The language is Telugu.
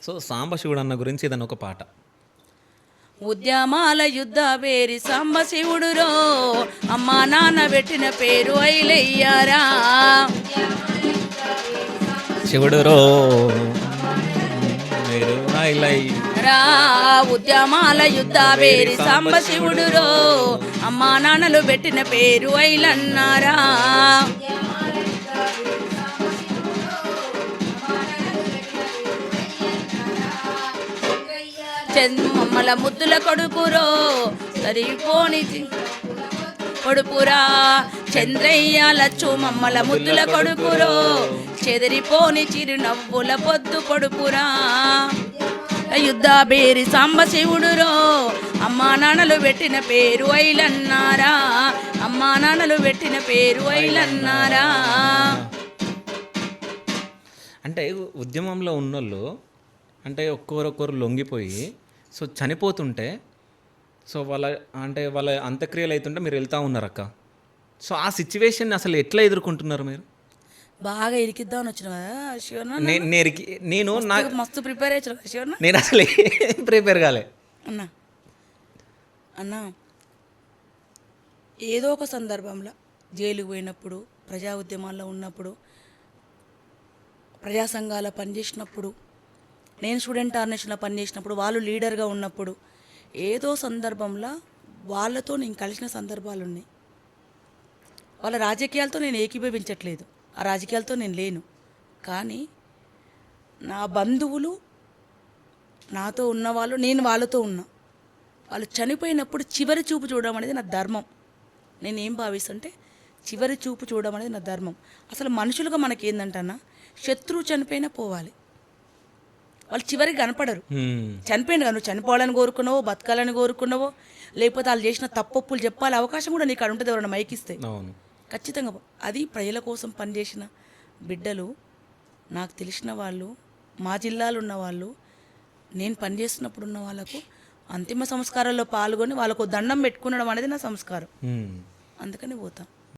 సో సాంబశివుడు అన్న గురించి ఏదన్నా ఒక పాట. ఉద్యమాల యుద్ధ పేరి సాంబశివుడురో అమ్మా నాన్న పెట్టిన పేరు ఐలయ్యారా. శివుడు రో మీరు ఐలై రా ఉద్యమాల యుద్ధ పేరి సాంబశివుడురో అమ్మా నాన్నలు పెట్టిన పేరు ఐలన్నారా. మమ్మల ముద్దుల కొడుకురో సరిపోని కొడుకురా చంద్రయ్య లచ్చు మమ్మల ముద్దుల కొడుకురో చెదిరిపోని చిరునవ్వుల పొద్దు కొడుకురా. యుద్ధ బేరి సాంబశివుడురో అమ్మా నాన్నలు పెట్టిన పేరు ఐలన్నారా. అమ్మా నాన్నలు పెట్టిన పేరు ఐలన్నారా. అంటే ఉద్యమంలో ఉన్నోళ్ళు అంటే ఒక్కొక్కరు లొంగిపోయి సో చనిపోతుంటే సో వాళ్ళ అంత్యక్రియలు అవుతుంటే మీరు వెళ్తూ ఉన్నారు అక్క. సో ఆ సిచ్యువేషన్ అసలు ఎట్లా ఎదుర్కొంటున్నారు మీరు? బాగా ఇరికిద్దామని వచ్చిన శివన్న. నేను మస్తు ప్రిపేర్ అయ్యాను శివన్న. నేను అసలు ప్రిపేర్ కాలే అన్నా అన్నా ఏదో ఒక సందర్భంలో జైలుకు పోయినప్పుడు, ప్రజా ఉద్యమాల్లో ఉన్నప్పుడు, ప్రజా సంఘాల పనిచేసినప్పుడు, నేను స్టూడెంట్ ఆర్గనైజేషన్లో పనిచేసినప్పుడు, వాళ్ళు లీడర్గా ఉన్నప్పుడు ఏదో సందర్భంలో వాళ్ళతో నేను కలిసిన సందర్భాలు ఉన్నాయి. వాళ్ళ రాజకీయాలతో నేను ఏకీభవించట్లేదు, ఆ రాజకీయాలతో నేను లేను. కానీ నా బంధువులు నాతో ఉన్నవాళ్ళు, నేను వాళ్ళతో ఉన్నా. వాళ్ళు చనిపోయినప్పుడు చివరి చూపు చూడడం అనేది నా ధర్మం. నేనేం భావిస్తుంటే చివరి చూపు చూడడం అనేది నా ధర్మం. అసలు మనుషులుగా మనకి ఏంటంటన్నా, శత్రువు చనిపోయినా పోవాలి, వాళ్ళు చివరికి కనపడరు. చనిపోయింది కదా, నువ్వు చనిపోవాలని కోరుకున్నావో, బతకాలని కోరుకున్నావో, లేకపోతే వాళ్ళు చేసిన తప్పొప్పులు చెప్పాలి అవకాశం కూడా నీకు ఉంటుంది ఎవరైనా మైకిస్తే. ఖచ్చితంగా అది ప్రజల కోసం పనిచేసిన బిడ్డలు, నాకు తెలిసిన వాళ్ళు, మా జిల్లాలో ఉన్న వాళ్ళు, నేను పనిచేస్తున్నప్పుడు ఉన్న వాళ్ళకు అంతిమ సంస్కారాల్లో పాల్గొని వాళ్ళకు దండం పెట్టుకునడం అనేది నా సంస్కారం. అందుకని పోతాం.